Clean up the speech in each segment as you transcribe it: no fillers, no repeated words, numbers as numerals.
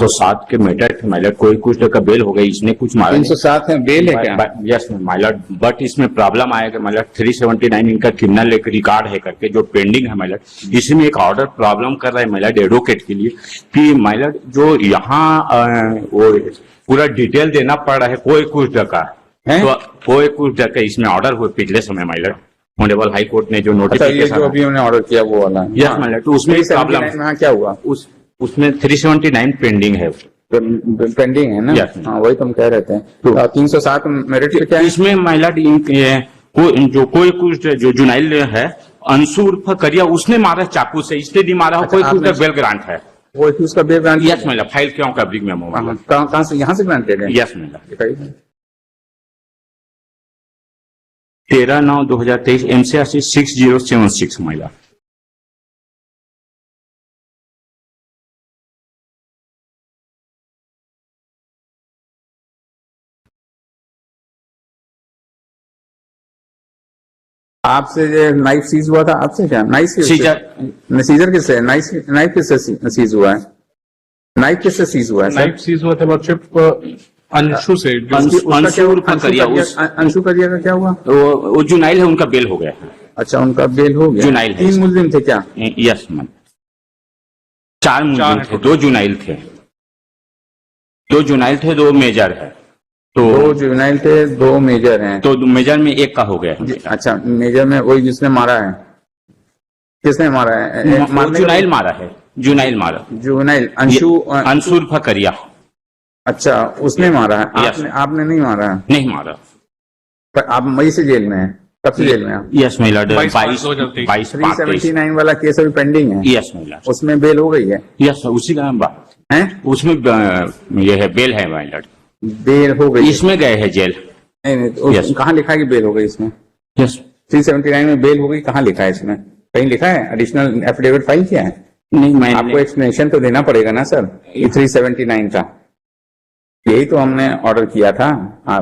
307 के मेटर थे माइलर, कोई कुछ का बेल हो गई, इसने कुछ मारा 307 है, बेल है क्या? यस माइलर, बट इसमें प्रॉब्लम आएगा माइलर 379 इनका क्रिमिनल एक रिकॉर्ड है करके जो पेंडिंग है माइलर, इसमें एक ऑर्डर प्रॉब्लम कर रहा है माइलर एडवोकेट के लिए कि माइलर जो यहाँ वो पूरा डिटेल देना पड़ रहा है कोई कुछ का, तो कोई कुछ का इसमें ऑर्डर हुए पिछले समय माइलर ऑनरेबल हाई कोर्ट ने जो नोटिफिकेशन जो अभी हमने ऑर्डर किया वो वाला, यस माइलर, तो उसमें प्रॉब्लम क्या हुआ? उसमें 379 पेंडिंग है, पेंडिंग है ना? हाँ, वही तुम कह रहे थे। तो 307 मेरिट पे क्या है? इसमें महिला जो कोई कुछ जो जुनाइल है अंशु उर्फ करिया, उसने मारा चाकू से, इसने नहीं मारा। कोई कुछ का बेल ग्रांट है, वो उसका बेल ग्रांट? यस महिला, फाइल क्यों का ब्रिक मेमो, कहाँ से, यहाँ से ग्रांटेड है? यस महिला, 13/9/2023 MCRC 6076 महिला। आपसे नाइफ सीज हुआ था, आपसे क्या नाइफ सीजर किससे, नाइफ किससे सीज हुआ है? नाइफ किससे सीज हुआ है? नाइफ सीज हुआ था लॉर्डशिप अंशु से। अंशु करिया का क्या हुआ? वो जुनाइल है, उनका बेल हो गया। अच्छा, उनका बेल हो गया। जुनाइल है, 3 मुलजिम थे क्या? यस मैम, 4 मुलजिम थे, 2 जुनाइल थे, 2 जुनाइल थे, 2 मेजर है। तो 2 जुनाइल थे, 2 मेजर हैं। तो मेजर में एक का हो गया। अच्छा, मेजर में वही जिसने मारा है, किसने मारा है? जुनाइल मारा है, जुनाइल मारा, जुनाइल अंशु उर्फ करिया। अच्छा, उसने मारा है, आपने नहीं मारा है? नहीं मारा। पर आप मई से जेल में हैं, कब से जेल में हैं? यस महिला, 22 379 वाला केस अभी पेंडिंग है। यस महिला, उसमें बेल हो गई है? यस, उसी का है, उसमें ये है बेल है महिला, बेल हो गई, इसमें गए हैं जेल। नहीं, कहाँ लिखा है कि बेल हो गई इसमें? यस, 379 में बेल हो गई, कहाँ लिखा है इसमें? कहीं लिखा है? एडिशनल एफिडेविट फाइल किया है? नहीं, मैं आपको एक्सप्लेनेशन तो देना पड़ेगा ना सर, 379 का। यही तो हमने ऑर्डर किया था,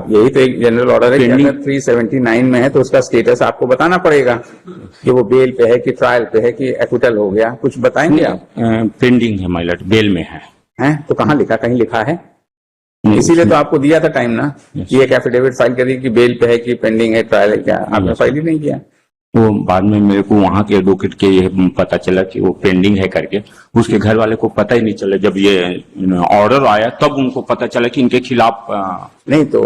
यही तो एक जनरल ऑर्डर है कि अगर 379 में है तो उसका स्टेटस आपको बताना पड़ेगा कि वो बेल पे है कि ट्रायल पे है कि एक्विटल हो गया, कुछ बताएंगे आप? पेंडिंग है माइलर, बेल में है। तो कहाँ लिखा, कहीं लिखा है? इसीलिए तो आपको दिया था टाइम ना कि एक एफिडेविट फाइल करिए कि बेल पे है कि पेंडिंग है, ट्रायल है क्या, आपने फाइल ही नहीं किया। वो बाद में मेरे को वहां के एडवोकेट के ये पता चला कि वो पेंडिंग है करके, उसके घर वाले को पता ही नहीं चला। जब ये ऑर्डर आया तब उनको पता चला कि इनके खिलाफ नहीं, तो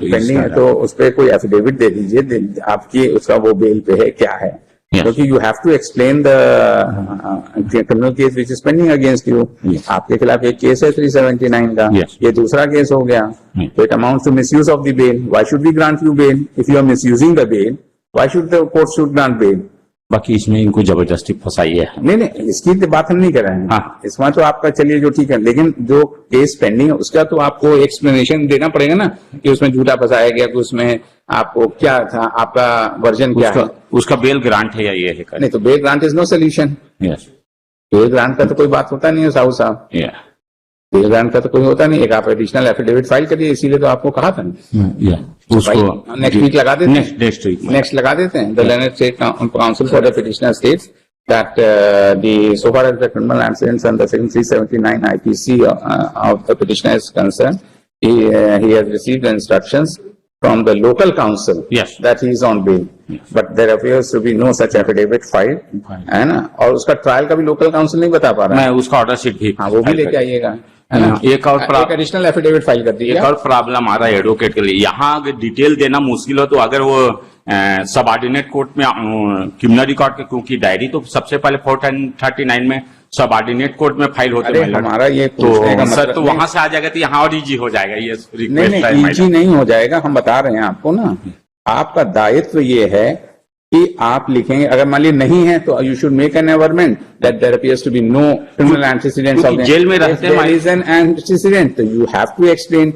पेंडिंग है तो उस पर कोई एफिडेविट दे दीजिए आपकी, उसका वो बेल पे है क्या है, क्योंकि you have to explain the criminal case which is pending against you. आपके खिलाफ एक केस है 379 का, ये दूसरा केस हो गया, तो it amounts to misuse of the bail. Why should we grant you bail if you are misusing the bail? Why should the court should grant bail? बाकी इसमें इनको जबरदस्ती फंसाई है। नहीं, इसकी बात हम नहीं कर रहे हैं। हाँ, इसमें तो आपका चलिए जो ठीक है, लेकिन जो केस पेंडिंग है उसका तो आपको एक्सप्लेनेशन देना पड़ेगा ना कि उसमें झूठा फंसाया गया, कि उसमें आपको क्या था, आपका वर्जन क्या है? उसका बेल ग्रांट है या ये है? नहीं, तो bail grant is no solution. Yes, bail grant का तो कोई बात होता नहीं है साहू साहब, बेल ग्रांट का तो कोई होता नहीं। एक आप एडिशनल एफिडेविट फाइल करिए, इसीलिए तो आपको कहा था उसको नेक्स्ट वीक लगा देते हैं, नेक्स्ट लगा देते हैं। The learned state council for the petitioner states that the so far as the criminal antecedents under section 379 IPC of the petitioner is concerned, he has received the instructions from the local council that he is on bail, but there appears to be no such affidavit filed, है ना? और उसका trial का भी local council नहीं बता पा रहा है। मैं उसका ऑर्डर शीट भी, हाँ, वो भी लेके आइएगा। एक और एडिशनल एफिडेविट फाइल कर दीजिए। एक और प्रॉब्लम आ रहा है एडवोकेट के लिए, यहाँ अगर डिटेल देना मुश्किल हो तो अगर वो सब ऑर्डिनेट कोर्ट में क्रिमिनल रिकॉर्ड के, क्योंकि डायरी तो सबसे पहले 439 में सब ऑर्डिनेट कोर्ट में फाइल होते हैं हमारा ये तो सर, तो वहां से आ जाएगा तो यहाँ और इजी हो जाएगा। ये रिक्वेस्ट नहीं, इजी नहीं हो जाएगा, हम बता रहे हैं आपको ना। आपका दायित्व ये है कि आप लिखेंगे, अगर मान लीजिए नहीं है तो you should make an averment that there appears to be no criminal antecedents of jail में रहते हैं, देयर इज एन एंटीसीडेंट, तो यू हैव टू एक्सप्लेन।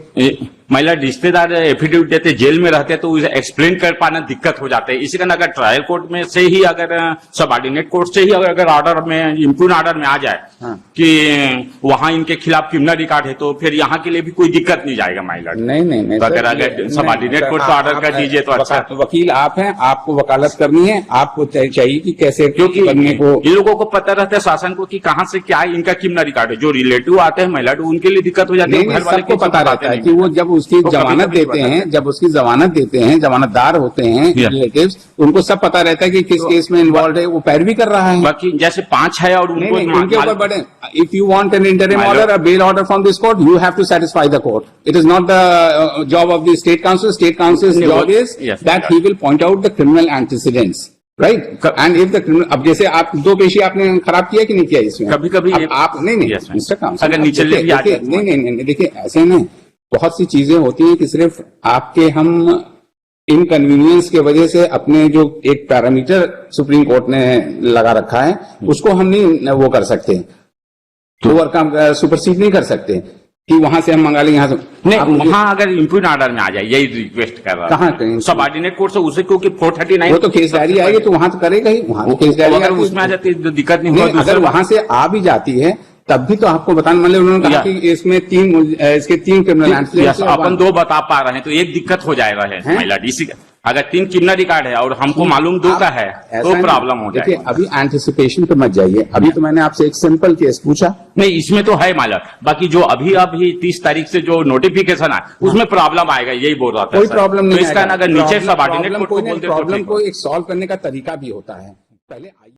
महिला रिश्तेदार एफिडेविट देते जेल में रहते तो उसे एक्सप्लेन कर पाना दिक्कत हो जाता है। इसी कारण अगर ट्रायल कोर्ट में से ही, अगर सब ऑर्डिनेट कोर्ट से ही अगर ऑर्डर में, इम्प्रूव ऑर्डर में आ जाए कि वहां इनके खिलाफ क्रिमिनल रिकॉर्ड है, तो फिर यहाँ के लिए भी कोई दिक्कत नहीं जाएगा महिला। नहीं, तो अगर सब ऑर्डिनेट कोर्ट को ऑर्डर कर दीजिए तो अच्छा। वकील आप हैं, आपको वकालत करनी है, आपको चाहिए कि कैसे, क्योंकि इन लोगों को पता रहता है शासन को कि कहाँ से क्या इनका क्रिमिनल रिकॉर्ड है। जो रिलेटिव आते हैं महिला उनके लिए दिक्कत हो जाती है। नहीं, सबको पता रहता है कि वो जब उसकी जमानत देते हैं, जब उसकी जमानत देते हैं, जमानतदार होते हैं रिलेटिव्स, उनको सब पता रहता है कि किस केस में इन्वॉल्व है, वो पैरवी कर रहा है। बाकी जैसे 5 है और उनको उनके ऊपर बड़े, if you want an interim order, a bail order from this court, you have to satisfy the court. It is not the job of the state counsel. State counsel job is that he will point out the criminal antecedents, right. And if the criminal, अब जैसे आप 2 पेशी आपने खराब किया कि नहीं किया इसमें? कभी कभी आप नहीं मिस्टर काउंसिल, अगर नीचे नहीं, देखिए ऐसे नहीं, बहुत सी चीजें होती हैं कि सिर्फ आपके हम इनकन्वीनियंस के वजह से अपने जो एक पैरामीटर सुप्रीम कोर्ट ने लगा रखा है उसको हम नहीं वो कर सकते, ओवरकम सुपरसीड नहीं कर सकते कि वहां से हम मंगा लें, यहाँ से नहीं। वहां अगर इम्प्यून ऑर्डर में आ जाए, यही रिक्वेस्ट कर रहा कहाँ करें सबऑर्डिनेट कोर्ट से, उसे क्योंकि 439 वो तो केस डायरी आएगी तो वहां तो करेगा ही, वहां तो केस डायरी अगर उसमें आ जाती है दिक्कत नहीं होती। अगर वहां से आ भी जाती है तब भी तो आपको बताने, मतलब उन्होंने कहा कि इसमें इसके 3 क्रिमिनल एंटीसीडेंट्स, अपन 2 बता पा रहे हैं तो एक दिक्कत हो जाएगा है महिला डीसी का। अगर 3 क्रिमिनल रिकॉर्ड है और हमको मालूम 2 का है तो प्रॉब्लम हो जाएगी। अभी एंटिसिपेशन पे मत जाइए, अभी तो मैंने आपसे एक सिंपल केस पूछा। नहीं, इसमें तो है मालिक, बाकी जो अभी 30 तारीख से जो नोटिफिकेशन है उसमें प्रॉब्लम आएगा, यही बोल रहा था। कोई प्रॉब्लम नहीं, इसका अगर नीचे सबऑर्डिनेट कोर्ट को बोलते प्रॉब्लम को एक सॉल्व करने का तरीका भी होता है। पहले